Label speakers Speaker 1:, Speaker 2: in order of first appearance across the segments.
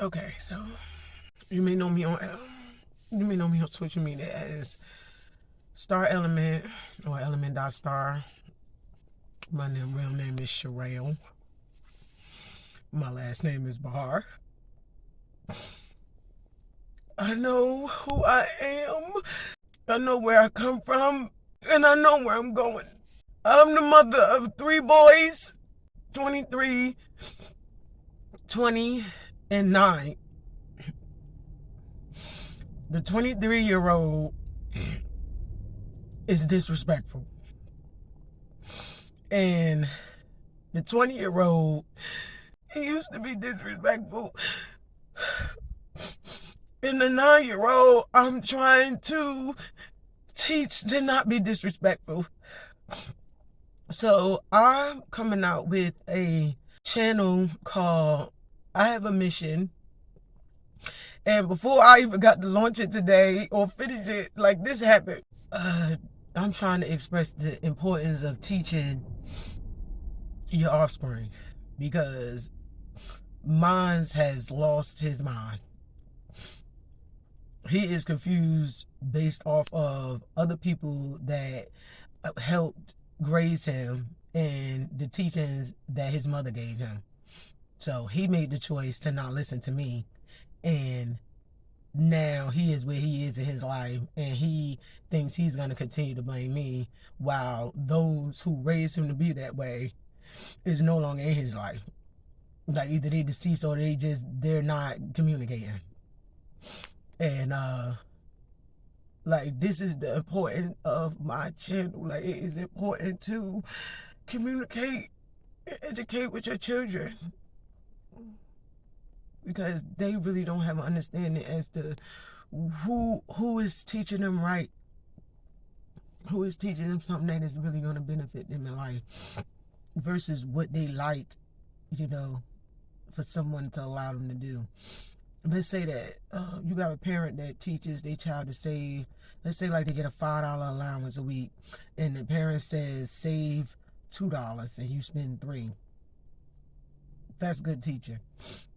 Speaker 1: Okay, so you may know me on social media as Star Element or Element.Star. My real name is Sherelle. My last name is Bahar. I know who I am. I know where I come from, and I know where I'm going. I'm the mother of 3 boys, 23, 20, and 9. The 23-year-old is disrespectful. And the 20-year-old, he used to be disrespectful. And the 9-year-old, I'm trying to teach to not be disrespectful. So I'm coming out with a channel called I Have a Mission. And before I even got to launch it today or finish it, like this happened. I'm trying to express the importance of teaching your offspring, because mine has lost his mind. He is confused based off of other people that helped raise him and the teachings that his mother gave him. So he made the choice to not listen to me, and now he is where he is in his life, and he thinks he's going to continue to blame me, while those who raised him to be that way is no longer in his life. Like, either they deceased or they're not communicating. And like, this is the importance of my channel. Like, it is important to communicate and educate with your children, because they really don't have an understanding as to who is teaching them right, who is teaching them something that is really going to benefit them in life, versus what they like, for someone to allow them to do. Let's say that you got a parent that teaches their child to save. Let's say like they get a $5 allowance a week, and the parent says save $2 and you spend $3. That's good teaching.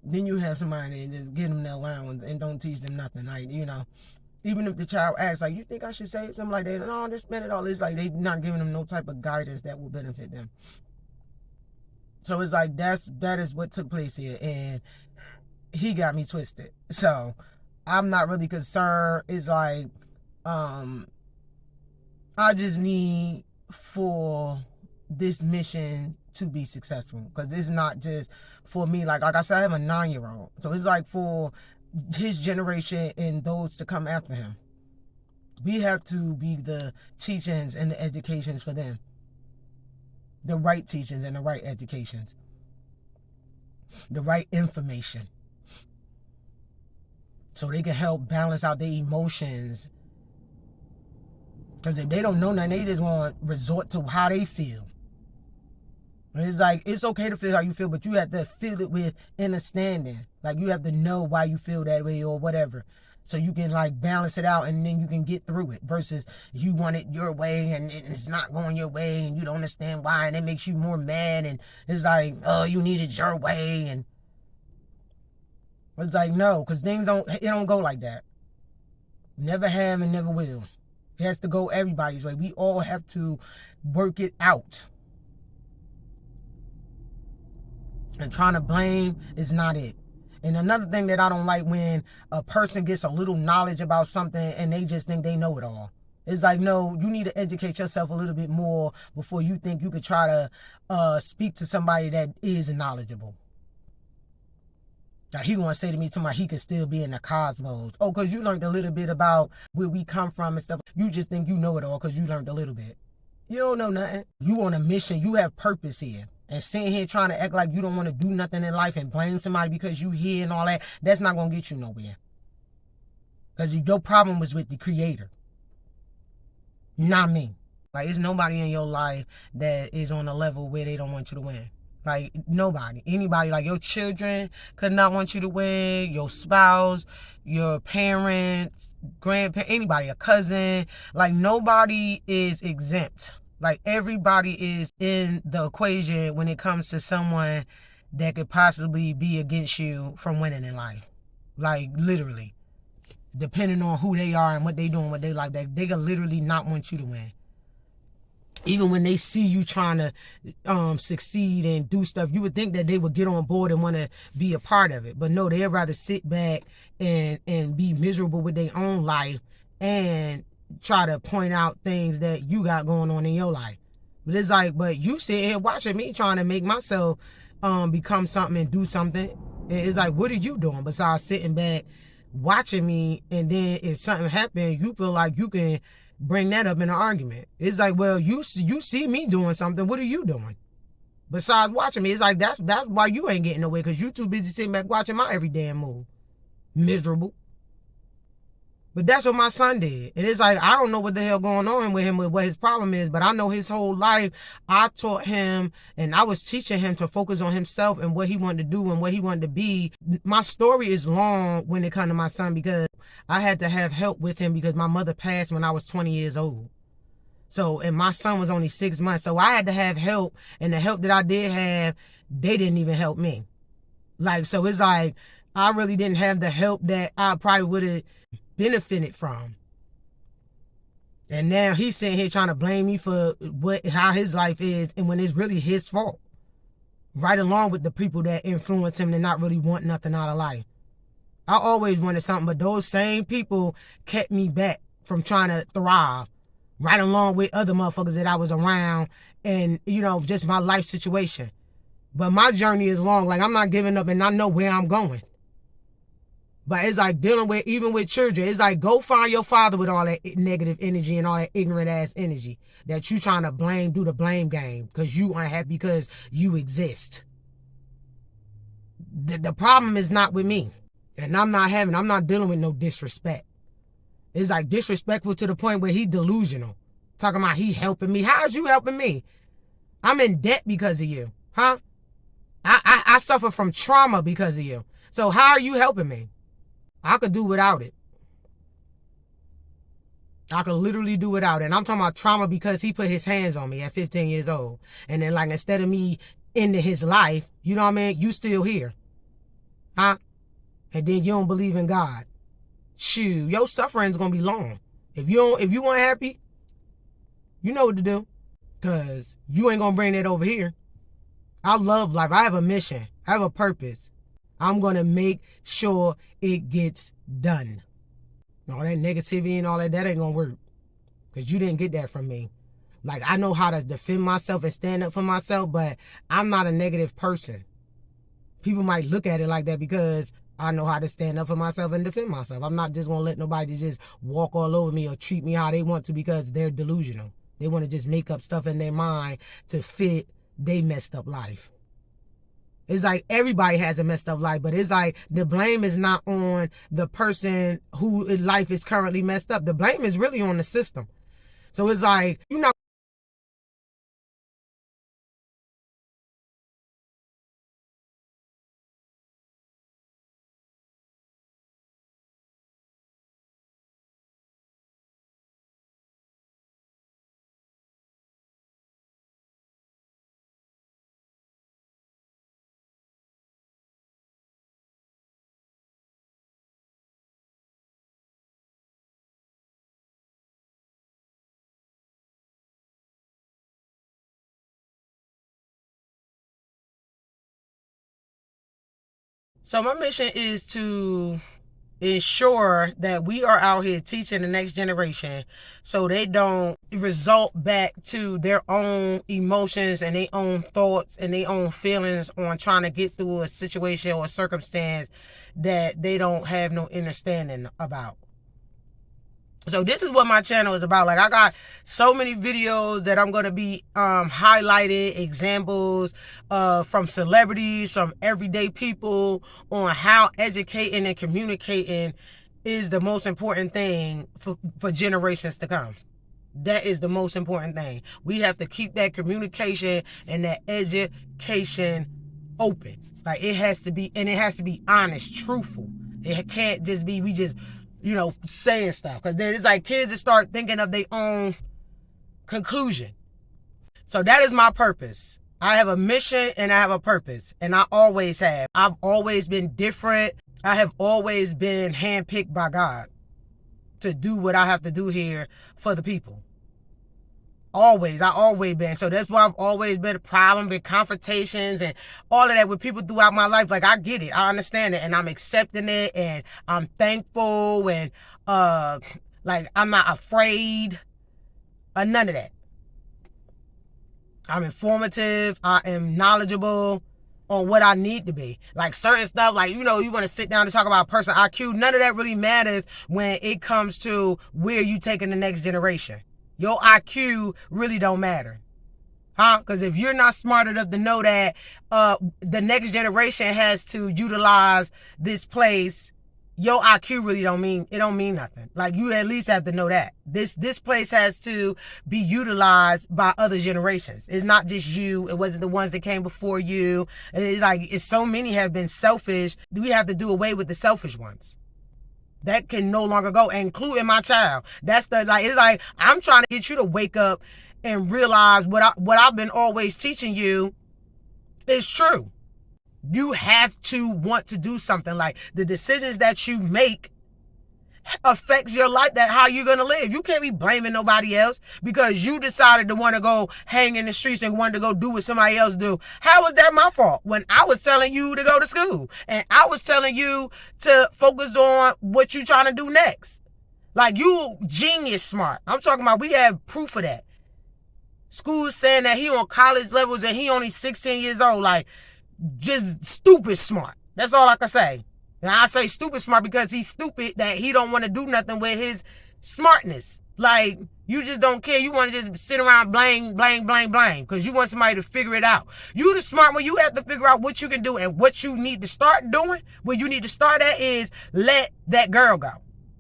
Speaker 1: Then you have somebody that just give them the allowance and don't teach them nothing. Like, even if the child asks, like, you think I should save something like that? No, just spend it all. It's like they not giving them no type of guidance that will benefit them. So it's like that is what took place here, and he got me twisted. So I'm not really concerned. It's like I just need for this mission to be successful, because it's not just for me. Like I said, I have a 9-year-old, so it's like for his generation and those to come after him. We have to be the teachings and the educations for them, the right teachings and the right educations, the right information, so they can help balance out their emotions. Because if they don't know nothing, they just want to resort to how they feel. It's like, it's okay to feel how you feel, but you have to feel it with understanding. Like, you have to know why you feel that way or whatever, so you can like balance it out, and then you can get through it, versus you want it your way and it's not going your way and you don't understand why, and it makes you more mad, and it's like, oh, you need it your way. And it's like, no, because things don't go like that. Never have and never will. It has to go everybody's way. We all have to work it out. And trying to blame is not it. And another thing that I don't like, when a person gets a little knowledge about something and they just think they know it all. It's like, no, you need to educate yourself a little bit more before you think you could try to speak to somebody that is knowledgeable. Now, he want to say to me, he could still be in the cosmos. Oh, because you learned a little bit about where we come from and stuff. You just think you know it all because you learned a little bit. You don't know nothing. You on a mission. You have purpose here. And sitting here trying to act like you don't want to do nothing in life and blame somebody because you here and all that, that's not going to get you nowhere. Because your problem was with the creator, not me. Like, there's nobody in your life that is on a level where they don't want you to win. Like, nobody. Anybody, like your children could not want you to win, your spouse, your parents, grandparents, anybody, a cousin. Like, nobody is exempt. Like, everybody is in the equation when it comes to someone that could possibly be against you from winning in life. Like, literally. Depending on who they are and what they doing, what they like, they could literally not want you to win. Even when they see you trying to succeed and do stuff, you would think that they would get on board and want to be a part of it. But no, they'd rather sit back and be miserable with their own life and try to point out things that you got going on in your life. But it's like, but you sit here watching me trying to make myself become something and do something. It's like, what are you doing besides sitting back watching me? And then if something happens, you feel like you can bring that up in an argument. It's like, well, you see me doing something. What are you doing besides watching me? It's like, that's why you ain't getting nowhere, because you too busy sitting back watching my every damn move. Miserable. But that's what my son did. And it's like, I don't know what the hell going on with him, with what his problem is, but I know his whole life I taught him and I was teaching him to focus on himself and what he wanted to do and what he wanted to be. My story is long when it comes to my son, because I had to have help with him because my mother passed when I was 20 years old. So, and my son was only 6 months. So I had to have help, and the help that I did have, they didn't even help me. Like, so it's like, I really didn't have the help that I probably would have benefited from. And now he's sitting here trying to blame me for how his life is, and when it's really his fault. Right along with the people that influence him to not really want nothing out of life. I always wanted something, but those same people kept me back from trying to thrive. Right along with other motherfuckers that I was around, and, you know, just my life situation. But my journey is long. Like, I'm not giving up, and I know where I'm going. But it's like dealing with, even with children, it's like, go find your father with all that negative energy and all that ignorant ass energy that you trying to blame, do the blame game because you unhappy because you exist. The problem is not with me. And I'm not dealing with no disrespect. It's like disrespectful to the point where he delusional. Talking about he helping me. How is you helping me? I'm in debt because of you. Huh? I suffer from trauma because of you. So how are you helping me? I could do without it. I could literally do without it. And I'm talking about trauma because he put his hands on me at 15 years old. And then, like, instead of me ending his life, you know what I mean? You still here. Huh? And then you don't believe in God. Shoot, your suffering's gonna be long. If you weren't happy, you know what to do. Cause you ain't gonna bring that over here. I love life. I have a mission. I have a purpose. I'm going to make sure it gets done. All that negativity and all that ain't going to work. Because you didn't get that from me. Like, I know how to defend myself and stand up for myself, but I'm not a negative person. People might look at it like that because I know how to stand up for myself and defend myself. I'm not just going to let nobody just walk all over me or treat me how they want to because they're delusional. They want to just make up stuff in their mind to fit their messed up life. It's like everybody has a messed up life, but it's like the blame is not on the person whose life is currently messed up. The blame is really on the system. So it's like, you're not. So my mission is to ensure that we are out here teaching the next generation so they don't result back to their own emotions and their own thoughts and their own feelings on trying to get through a situation or a circumstance that they don't have no understanding about. So this is what my channel is about. Like, I got so many videos that I'm going to be highlighting examples from celebrities, from everyday people on how educating and communicating is the most important thing for generations to come. That is the most important thing. We have to keep that communication and that education open. Like, it has to be, and it has to be honest, truthful. It can't just be, we just, saying stuff. Because then it's like kids that start thinking of their own conclusion. So that is my purpose. I have a mission and I have a purpose, and I always have. I've always been different. I have always been handpicked by God to do what I have to do here for the people. Always. I always been. So that's why I've always been a problem, been confrontations and all of that with people throughout my life. Like, I get it. I understand it. And I'm accepting it. And I'm thankful. And, like, I'm not afraid of none of that. I'm informative. I am knowledgeable on what I need to be. Like, certain stuff, like, you know, you want to sit down and talk about person IQ. None of that really matters when it comes to where you taking the next generation. Your IQ really don't matter. Huh? Because if you're not smart enough to know that the next generation has to utilize this place, your IQ really don't mean nothing. Like, you at least have to know that. This place has to be utilized by other generations. It's not just you. It wasn't the ones that came before you. It's like, it's so many have been selfish. We have to do away with the selfish ones. That can no longer go, including my child. That's the, like, it's like, I'm trying to get you to wake up and realize what I've been always teaching you is true. You have to want to do something. Like, the decisions that you make affects your life, that how you're going to live. You can't be blaming nobody else because you decided to want to go hang in the streets and wanted to go do what somebody else do. How was that my fault when I was telling you to go to school and I was telling you to focus on what you're trying to do next? Like, you genius smart. I'm talking about, we have proof of that. School's saying that he on college levels and he only 16 years old. Like, just stupid smart. That's all I can say. And I say stupid smart because he's stupid that he don't want to do nothing with his smartness. Like, you just don't care. You want to just sit around blame because you want somebody to figure it out. You the smart one. You have to figure out what you can do and what you need to start doing. What you need to start at is let that girl go.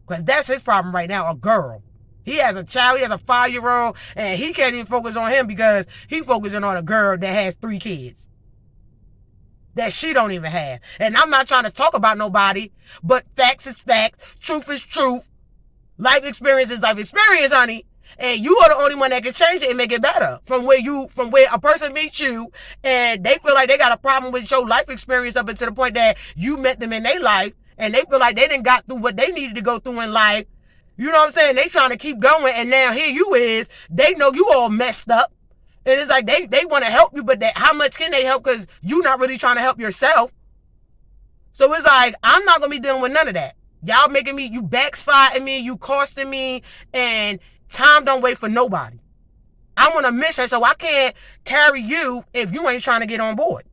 Speaker 1: Because that's his problem right now, a girl. He has a child. He has a 5-year-old and he can't even focus on him because he focusing on a girl that has 3 kids that she don't even have. And I'm not trying to talk about nobody, but facts is facts, truth is truth, life experience is life experience, honey. And you are the only one that can change it and make it better. From where a person meets you and they feel like they got a problem with your life experience up until the point that you met them in their life and they feel like they didn't got through what they needed to go through in life. You know what I'm saying? They trying to keep going and now here you is, they know you all messed up. And it's like they want to help you, but how much can they help? Because you're not really trying to help yourself. So it's like, I'm not going to be dealing with none of that. Y'all making me, you backsliding me, you costing me, and time don't wait for nobody. I'm on a mission, so I can't carry you if you ain't trying to get on board.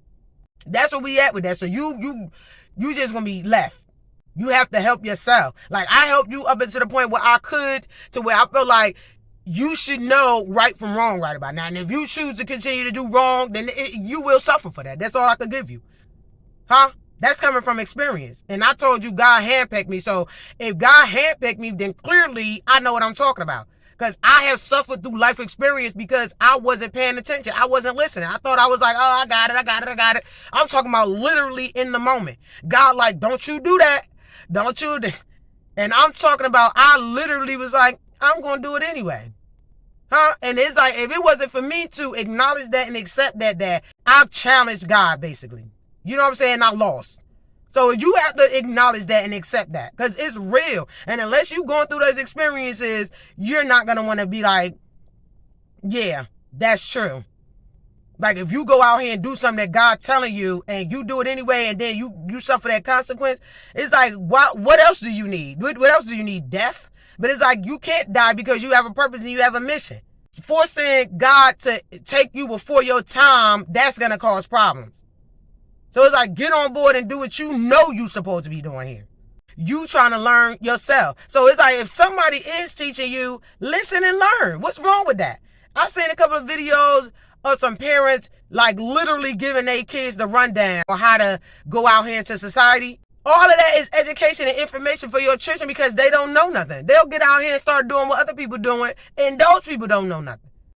Speaker 1: That's where we at with that. So you just going to be left. You have to help yourself. Like, I helped you up until the point where I could, to where I feel like you should know right from wrong right about now. And if you choose to continue to do wrong, then you will suffer for that. That's all I can give you. Huh? That's coming from experience. And I told you God handpicked me. So if God handpicked me, then clearly I know what I'm talking about. Because I have suffered through life experience because I wasn't paying attention. I wasn't listening. I thought I was like, oh, I got it. I'm talking about literally in the moment. God like, don't you do that. Don't you. And I'm talking about, I literally was like, I'm going to do it anyway. Huh? And it's like, if it wasn't for me to acknowledge that and accept that I've challenged God, basically. You know what I'm saying? I lost. So you have to acknowledge that and accept that. Because it's real. And unless you're going through those experiences, you're not going to want to be like, yeah, that's true. Like, if you go out here and do something that God's telling you and you do it anyway and then you suffer that consequence, it's like, what else do you need? What else do you need? Death? But it's like, you can't die because you have a purpose and you have a mission. Forcing God to take you before your time, that's going to cause problems. So it's like, get on board and do what you know you're supposed to be doing here. You trying to learn yourself. So it's like, if somebody is teaching you, listen and learn. What's wrong with that? I've seen a couple of videos of some parents like literally giving their kids the rundown on how to go out here into society. All of that is education and information for your children because they don't know nothing. They'll get out here and start doing what other people doing, and those people don't know nothing.